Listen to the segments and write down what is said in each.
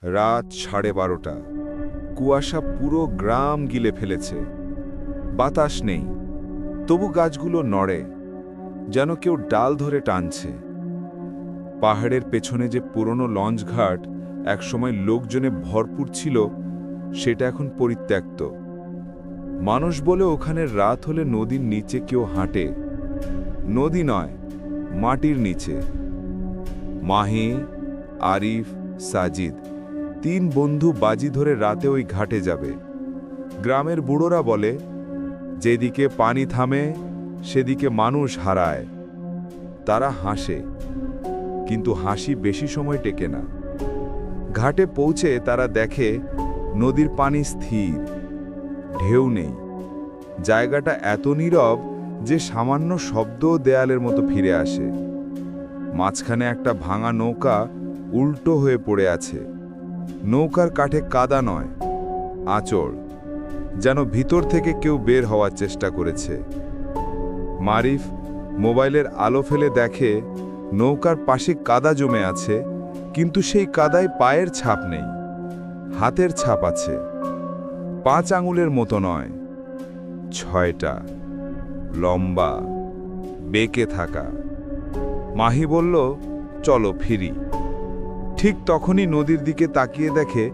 রাত 12:30। কুয়াশা পুরো গ্রাম গিলে ফেলেছে। বাতাস নেই, তবু গাছগুলো নড়ে, যেন কেউ ডাল ধরে টানছে। পাহাড়ের পেছনে যে পুরনো লঞ্চঘাট একসময় লোকজনে ভরপুর ছিল, সেটা এখন পরিত্যক্ত। মানুষ বলে ওখানে রাত হলে নদীর নিচে কেউ হাঁটে। নদী নয়, মাটির নিচে। মাহি, আরিফ, সাজিদ 3 বন্ধু বাজি ধরে রাতে ওই ঘাটে যাবে। গ্রামের বুড়োরা বলে, যেদিকে পানি থামে সেদিকে মানুষ হারায়। তারা হাসে, কিন্তু হাসি বেশি সময় টেকে না। ঘাটে পৌঁছে তারা দেখে নদীর পানি স্থির, ঢেউ নেই। জায়গাটা এত নীরব যে সামান্য শব্দও দেয়ালের মতো ফিরে আসে। মাঝখানে একটা ভাঙা নৌকা উল্টো হয়ে পড়ে আছে। নৌকার কাঠে কাদা নয়, আঁচড়, যেন ভিতর থেকে কেউ বের হওয়ার চেষ্টা করেছে। মারিফ মোবাইলের আলো ফেলে দেখে নৌকার পাশে কাদা জমে আছে, কিন্তু সেই কাদায় পায়ের ছাপ নেই, হাতের ছাপ আছে। 5 আঙুলের মতো নয়, 6টা, লম্বা, বেঁকে থাকা। মাহি বলল, চলো ফিরি। ঠিক তখনই নদীর দিকে তাকিয়ে দেখে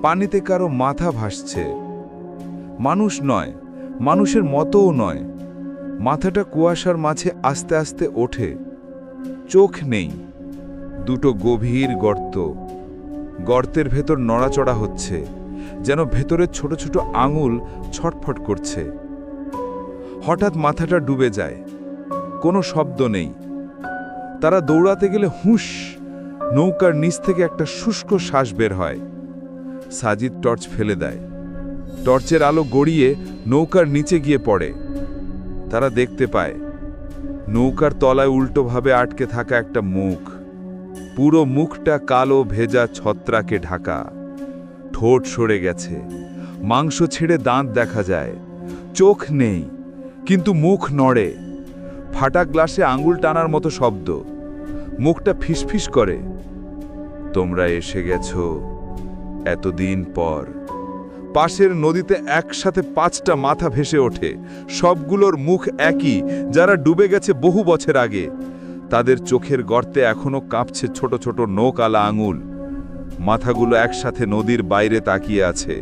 পানিতে কারো মাথা ভাসছে। মানুষ নয়, মানুষের মতোও নয়। মাথাটা কুয়াশার মাঝে আস্তে আস্তে ওঠে। চোখ নেই, 2টো গভীর গর্ত। গর্তের ভেতর নড়াচড়া হচ্ছে, যেন ভেতরের ছোট ছোট আঙুল ছটফট করছে। হঠাৎ মাথাটা ডুবে যায়, কোনো শব্দ নেই। তারা দৌড়াতে গেলে হুঁশ, নৌকার নিচ থেকে একটা শুষ্ক শ্বাস বের হয়। সাজিদ টর্চ ফেলে দেয়। টর্চের আলো গড়িয়ে নৌকার নিচে গিয়ে পড়ে। তারা দেখতে পায় নৌকার তলায় উল্টোভাবে আটকে থাকা একটা মুখ। পুরো মুখটা কালো ভেজা ছত্রাকে ঢাকা। ঠোঁট সরে গেছে, মাংস ছেড়ে দাঁত দেখা যায়। চোখ নেই, কিন্তু মুখ নড়ে। ফাটা গ্লাসে আঙুল টানার মতো শব্দ। মুখটা ফিসফিস করে, তোমরা এসে গেছো এতদিন পর। পাশের নদীতে একসাথে 5টা মাথা ভেসে ওঠে। সবগুলোর মুখ একই, যারা ডুবে গেছে বহু বছর আগে। তাদের চোখের গর্তে এখনো কাঁপছে ছোট ছোট নৌকালা আঙুল। মাথাগুলো একসাথে নদীর বাইরে তাকিয়ে আছে।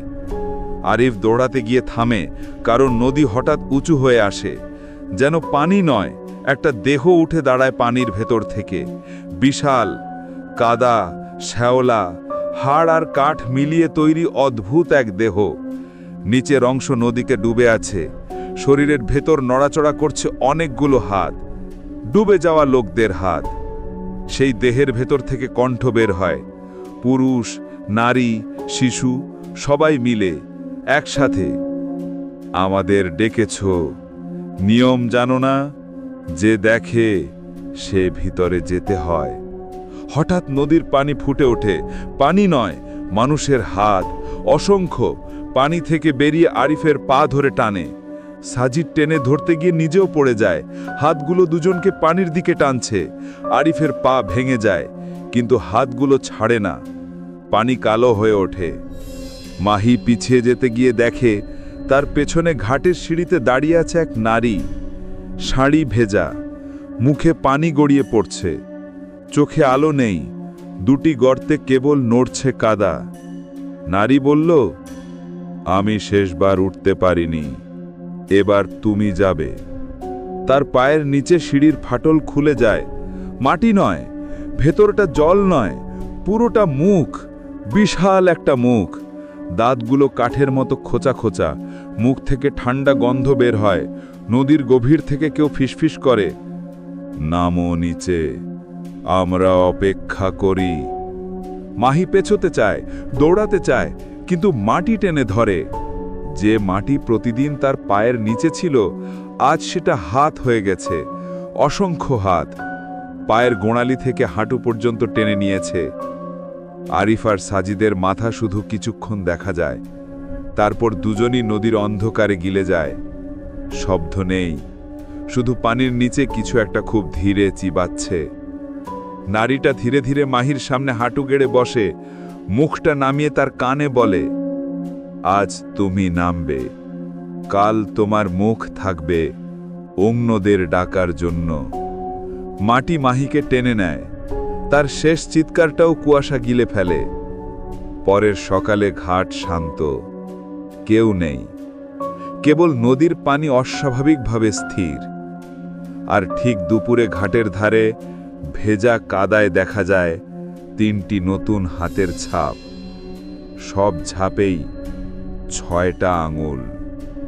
আরিফ দৌড়াতে গিয়ে থামে, কারণ নদী হঠাৎ উঁচু হয়ে আসে। যেন পানি নয়, একটা দেহ উঠে দাঁড়ায় পানির ভেতর থেকে। বিশাল, কাদা, শ্যাওলা, হাড় আর কাঠ মিলিয়ে তৈরি অদ্ভুত এক দেহ। নিচের অংশ নদীকে ডুবে আছে। শরীরের ভেতর নড়াচড়া করছে অনেকগুলো হাত, ডুবে যাওয়া লোকদের হাত। সেই দেহের ভেতর থেকে কণ্ঠ বের হয়, পুরুষ, নারী, শিশু, সবাই মিলে একসাথে। আমাদের ডেকেছ, নিয়ম জানো না? যে দেখে সে ভিতরে যেতে হয়। হঠাৎ নদীর পানি ফুটে ওঠে। পানি নয়, মানুষের হাত, অসংখ্য। পানি থেকে বেরিয়ে আরিফের পা ধরে টানে। সাজিদ টেনে ধরতে গিয়ে নিজেও পড়ে যায়। হাতগুলো দুজনকে পানির দিকে টানছে। আরিফের পা ভেঙে যায়, কিন্তু হাতগুলো ছাড়ে না। পানি কালো হয়ে ওঠে। মাহি পিছিয়ে যেতে গিয়ে দেখে তার পেছনে ঘাটের সিঁড়িতে দাঁড়িয়ে আছে এক নারী। শাড়ি ভেজা, মুখে পানি গড়িয়ে পড়ছে। চোখে আলো নেই, 2টি গর্তে কেবল নড়ছে কাদা। নারী বলল, আমি শেষবার উঠতে পারিনি, এবার তুমি যাবে। তার পায়ের নিচে সিঁড়ির ফাটল খুলে যায়। মাটি নয়, ভেতরটা জল নয়, পুরোটা মুখ। বিশাল একটা মুখ, দাঁতগুলো কাঠের মতো খোঁচা খোঁচা। মুখ থেকে ঠান্ডা গন্ধ বের হয়। নদীর গভীর থেকে কেউ ফিসফিস করে, নামো নিচে, আমরা অপেক্ষা করি। মাহি পেছোতে চায়, দৌড়াতে চায়, কিন্তু মাটি টেনে ধরে। যে মাটি প্রতিদিন তার পায়ের নিচে ছিল, আজ সেটা হাত হয়ে গেছে, অসংখ্য হাত। পায়ের গোড়ালি থেকে হাঁটু পর্যন্ত টেনে নিয়েছে। আরিফ আর সাজিদের মাথা শুধু কিছুক্ষণ দেখা যায়, তারপর দুজনই নদীর অন্ধকারে গিলে যায়। শব্দ নেই, শুধু পানির নিচে কিছু একটা খুব ধীরে চিবাচ্ছে। নারীটা ধীরে ধীরে মাহির সামনে হাঁটু গেড়ে বসে। মুখটা নামিয়ে তার কানে বলে, আজ তুমি নামবে, কাল তোমার মুখ থাকবে অন্যদের ডাকার জন্য। মাটি মাহিকে টেনে নেয়, তার শেষ চিৎকারটাও কুয়াশা গিলে ফেলে। পরের সকালে ঘাট শান্ত, কেউ নেই, কেবল নদীর পানি অস্বাভাবিকভাবে স্থির। আর ঠিক দুপুরে ঘাটের ধারে ভেজা কাদায় দেখা যায় 3টি নতুন হাতের ছাপ, সব ছাপেই 6টা আঙুল।